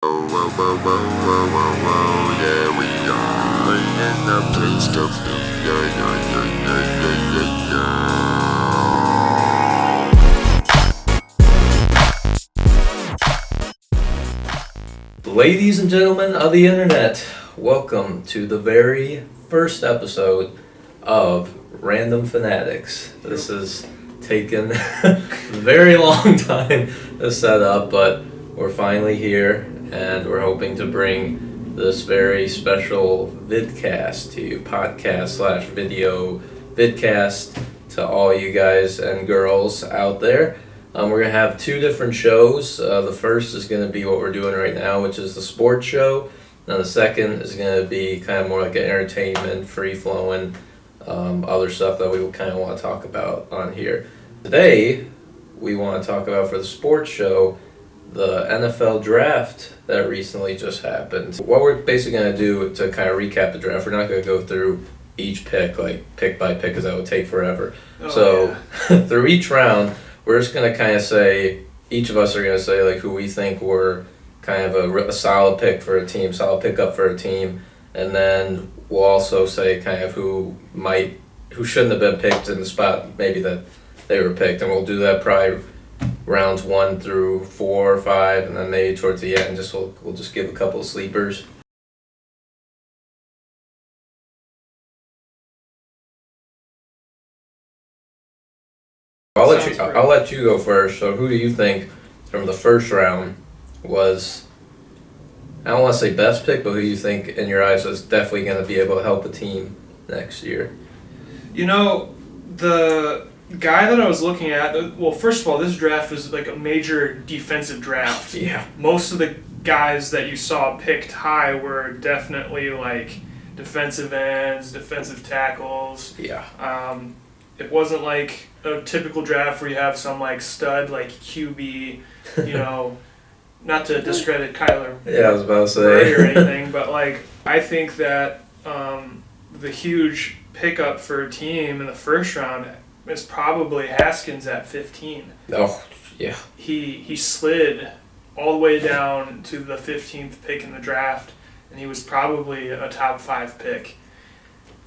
Whoa, whoa, whoa, whoa, whoa, whoa, yeah, we are in the place to be. Yeah, yeah, yeah, yeah, yeah, Ladies and gentlemen of the internet, welcome to the very first episode of Random Fanatics. This has taken a very long time to set up, but we're finally here and we're hoping to bring this very special vidcast to you, podcast slash video vidcast to all you guys and girls out there. We're going to have two different shows. The first is going to be what we're doing right now, which is the sports show. And the second is going to be kind of more like an entertainment, free-flowing, other stuff that we kind of want to talk about on here. Today, we want to talk about for the sports show, the NFL draft that recently just happened. What we're basically going to do to kind of recap the draft, we're not going to go through each pick, like pick by pick, because that would take forever. Through each round, we're just going to kind of say, each of us are going to say like who we think were kind of a solid pick for a team, solid pickup for a team, and then we'll also say kind of who shouldn't have been picked in the spot maybe that they were picked, and we'll do that probably rounds 1 through 4 or 5, and then maybe towards the end we'll just give a couple of sleepers. I'll let you go first. So who do you think from the first round was, I don't want to say best pick, but who do you think in your eyes is definitely going to be able to help a team next year? You know, the guy that I was looking at, well, first of all, this draft was like a major defensive draft. Yeah. Most of the guys that you saw picked high were definitely like defensive ends, defensive tackles. Yeah. It wasn't like a typical draft where you have some like stud like QB, you know, not to discredit Kyler Yeah, I was about to say. Murray or anything, but like I think that the huge pickup for a team in the first round is probably Haskins at 15. Oh, yeah. He slid all the way down to the 15th pick in the draft, and he was probably a top 5 pick.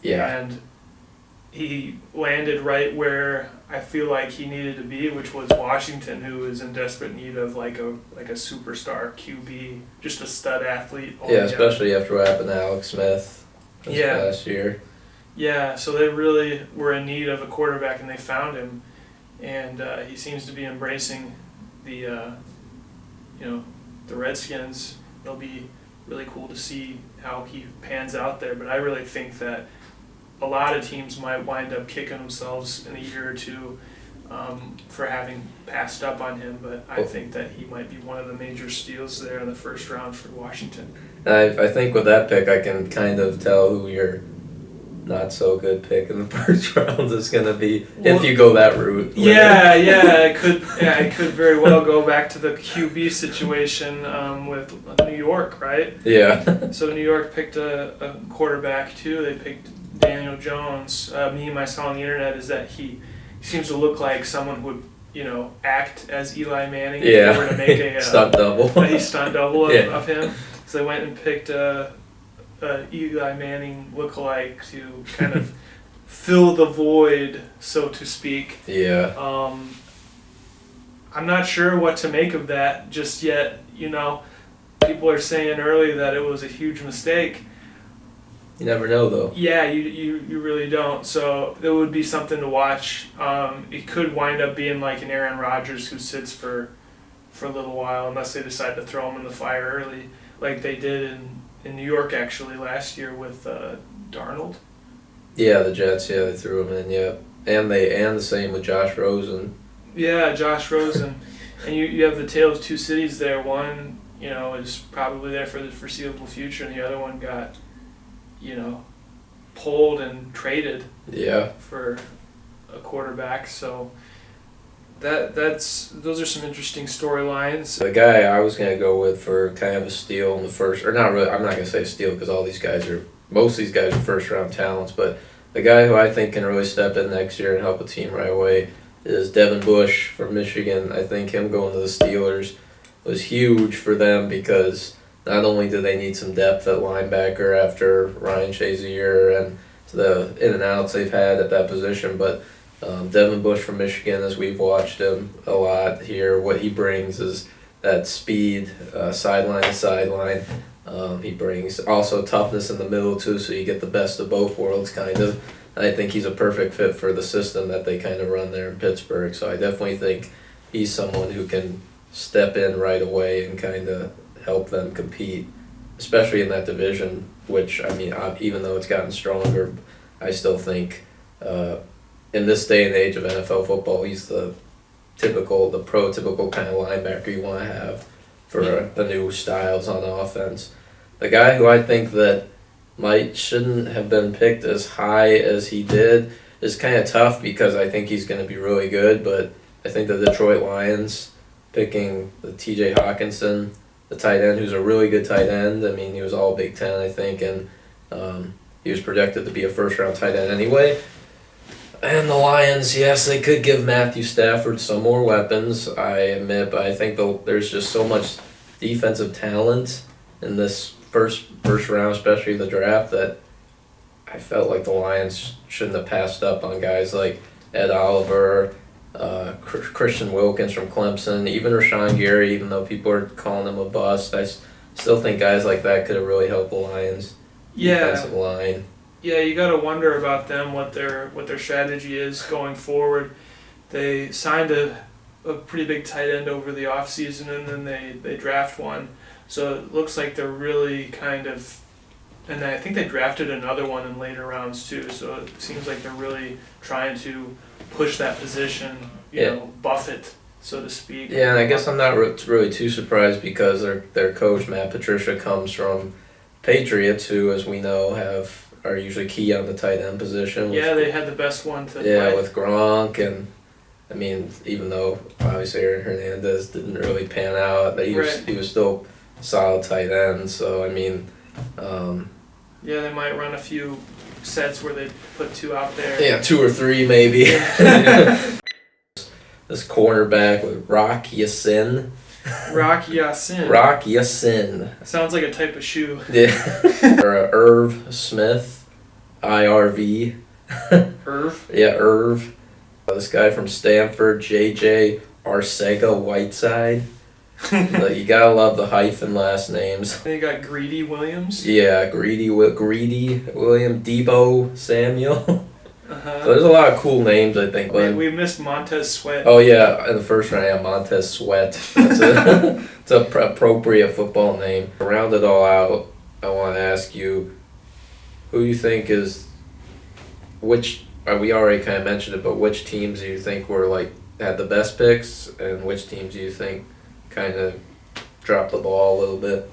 Yeah. And he landed right where I feel like he needed to be, which was Washington, who is in desperate need of like a superstar QB, just a stud athlete. Yeah, especially after what happened to Alex Smith last year. Yeah, so they really were in need of a quarterback, and they found him, and he seems to be embracing the Redskins. It'll be really cool to see how he pans out there, but I really think that a lot of teams might wind up kicking themselves in a year or two for having passed up on him, but I think that he might be one of the major steals there in the first round for Washington. I think with that pick, I can kind of tell who your not so good pick in the first round is going to be if you go that route. It could very well go back to the QB situation with New York, right? Yeah. So New York picked a quarterback too. They picked Daniel Jones. Meme I saw on the internet is that he seems to look like someone who would, act as Eli Manning if they were to make a stunt double. A stunt double of him. So they went and picked a Eli Manning lookalike to kind of fill the void, so to speak. Yeah. I'm not sure what to make of that just yet. People are saying early that it was a huge mistake. You never know, though. Yeah, you really don't. So there would be something to watch. It could wind up being like an Aaron Rodgers who sits for a little while unless they decide to throw him in the fire early, like they did in New York actually last year with Darnold. Yeah, the Jets. Yeah, they threw him in. Yeah, and the same with Josh Rosen. Yeah, Josh Rosen, and you have the tale of two cities there. One is probably there for the foreseeable future, and the other one got pulled and traded. Yeah. For a quarterback, so those are some interesting storylines. The guy I was gonna go with for kind of a steal in the first, or not really, I'm not gonna say steal because most of these guys are first round talents, but the guy who I think can really step in next year and help a team right away is Devin Bush from Michigan. I think him going to the Steelers was huge for them because not only do they need some depth at linebacker after Ryan Shazier and the in and outs they've had at that position, but Devin Bush from Michigan, as we've watched him a lot here, what he brings is that speed, sideline to sideline. He brings also toughness in the middle too, so you get the best of both worlds kind of. And I think he's a perfect fit for the system that they kind of run there in Pittsburgh. So I definitely think he's someone who can step in right away and kind of help them compete, especially in that division, which, I mean, even though it's gotten stronger, I still think in this day and age of NFL football, he's the prototypical kind of linebacker you want to have for the new styles on offense. The guy who I think that shouldn't have been picked as high as he did is kind of tough because I think he's going to be really good, but I think the Detroit Lions picking the TJ Hawkinson, the tight end, who's a really good tight end. I mean, he was all Big Ten, I think, and he was projected to be a first-round tight end anyway. And the Lions, yes, they could give Matthew Stafford some more weapons, I admit, but I think there's just so much defensive talent in this first round, especially the draft, that I felt like the Lions shouldn't have passed up on guys like Ed Oliver, Christian Wilkins from Clemson, even Rashawn Gary, even though people are calling him a bust. I still think guys like that could have really helped the Lions' defensive line. Yeah, you got to wonder about them, what their strategy is going forward. They signed a pretty big tight end over the offseason, and then they draft one. So it looks like they're really kind of, and I think they drafted another one in later rounds too. So it seems like they're really trying to push that position, you know, buff it, so to speak. Yeah, and I guess I'm not really too surprised because their coach, Matt Patricia, comes from Patriots, who, as we know, are usually key on the tight end position. Yeah, they had the best one to play. With Gronk, and I mean, even though obviously Aaron Hernandez didn't really pan out, he was still solid tight end. So I mean, yeah, they might run a few sets where they put two out there. Yeah, 2 or 3 maybe. This cornerback with Rock Ya-Sin. Rock Ya-Sin. Rock Ya-Sin. Sounds like a type of shoe. Yeah. Or Irv Smith, IRV. Irv? Yeah, Irv. This guy from Stanford, JJ Arcega-Whiteside. You gotta love the hyphen last names. Then you got Greedy Williams. Yeah, Greedy William, Debo Samuel. Uh-huh. So there's a lot of cool names, I think. We missed Montez Sweat. Oh yeah, in the first round, yeah, Montez Sweat. It's an appropriate football name. To round it all out, I want to ask you, who you think is, we already kind of mentioned it, but which teams do you think had the best picks, and which teams do you think kind of dropped the ball a little bit?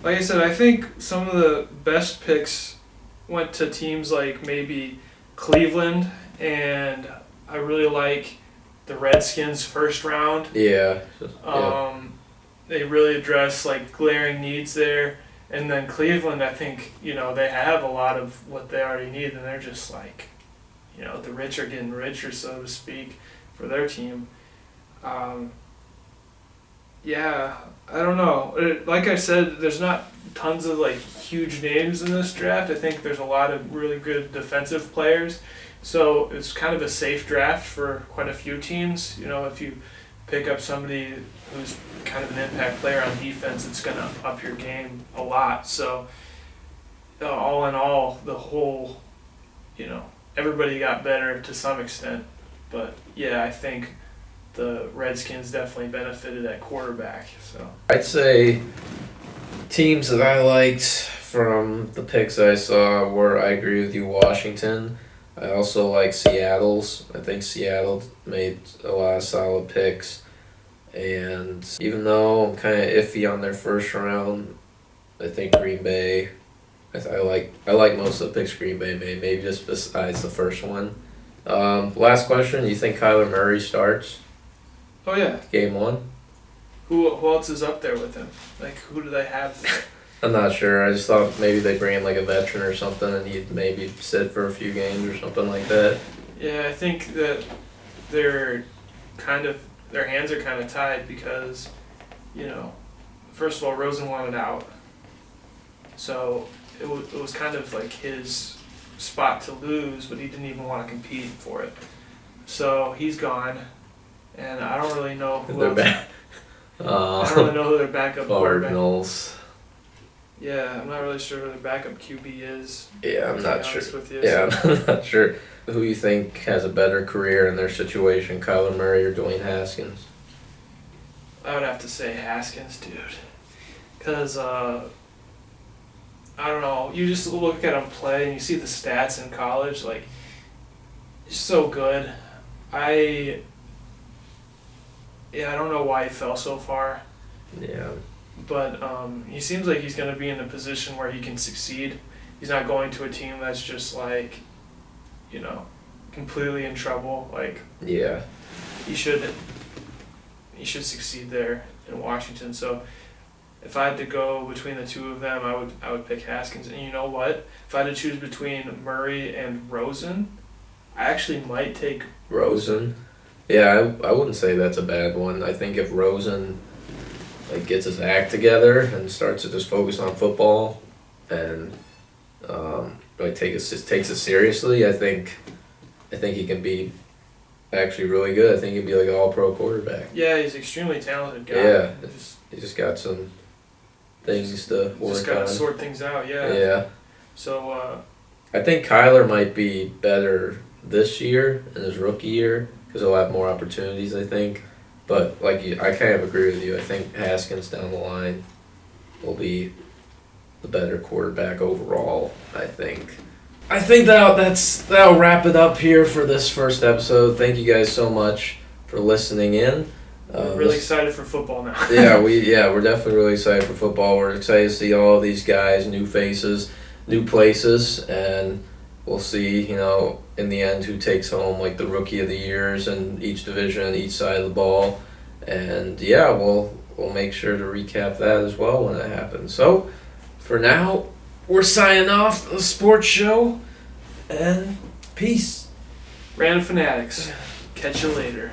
Like I said, I think some of the best picks went to teams like maybe Cleveland, and I really like the Redskins first round. Yeah. They really address like glaring needs there, and then Cleveland, I think, you know, they have a lot of what they already need, and they're just like, you know, the rich are getting richer, so to speak, for their team. Yeah, I don't know. Like I said, there's not tons of like huge names in this draft. I think there's a lot of really good defensive players, so it's kind of a safe draft for quite a few teams. You know, if you pick up somebody who's kind of an impact player on defense, it's going to up your game a lot. So all in all, the whole, you know, everybody got better to some extent. But yeah, I think the Redskins definitely benefited at quarterback. So I'd say teams that I liked from the picks I saw were, I agree with you, Washington. I also like Seattle's. I think Seattle made a lot of solid picks. And even though I'm kind of iffy on their first round, I think Green Bay, I like most of the picks Green Bay made, maybe just besides the first one. Last question, you think Kyler Murray starts? Oh yeah. Game 1? Who else is up there with him? Like, who do they have? I'm not sure. I just thought maybe they bring in like a veteran or something and he'd maybe sit for a few games or something like that. Yeah, I think that their hands are kind of tied because, you know, first of all, Rosen wanted out. So it was kind of like his spot to lose, but he didn't even want to compete for it. So he's gone, and I don't really know who They're else. back. I don't really know who their backup quarterback. Cardinals. Yeah, I'm not really sure who their backup QB is. Yeah, I'm to be not sure. honest with you. Yeah, I'm not sure who you think has a better career in their situation, Kyler Murray or Dwayne Haskins. I would have to say Haskins, dude. Because, I don't know, you just look at him play and you see the stats in college, like, he's so good. I don't know why he fell so far, Yeah. but he seems like he's going to be in a position where he can succeed. He's not going to a team that's just, like, completely in trouble. Like, Yeah. he should succeed there in Washington. So if I had to go between the two of them, I would pick Haskins. And you know what? If I had to choose between Murray and Rosen, I actually might take Rosen. Yeah, I wouldn't say that's a bad one. I think if Rosen gets his act together and starts to just focus on football and takes it seriously, I think he can be actually really good. I think he'd be like an all-pro quarterback. Yeah, he's an extremely talented guy. Yeah, he just got some things to work on. Just got to sort things out. Yeah. Yeah. So. I think Kyler might be better this year in his rookie year because he'll have more opportunities, I think. But I kind of agree with you. I think Haskins down the line will be the better quarterback overall, I think. I think that'll wrap it up here for this first episode. Thank you guys so much for listening in. We're really excited for football now. we're definitely really excited for football. We're excited to see all of these guys, new faces, new places, and we'll see, in the end who takes home the rookie of the years in each division, each side of the ball. And we'll make sure to recap that as well when that happens. So for now, we're signing off the sports show, and peace. Random Fanatics. Catch you later.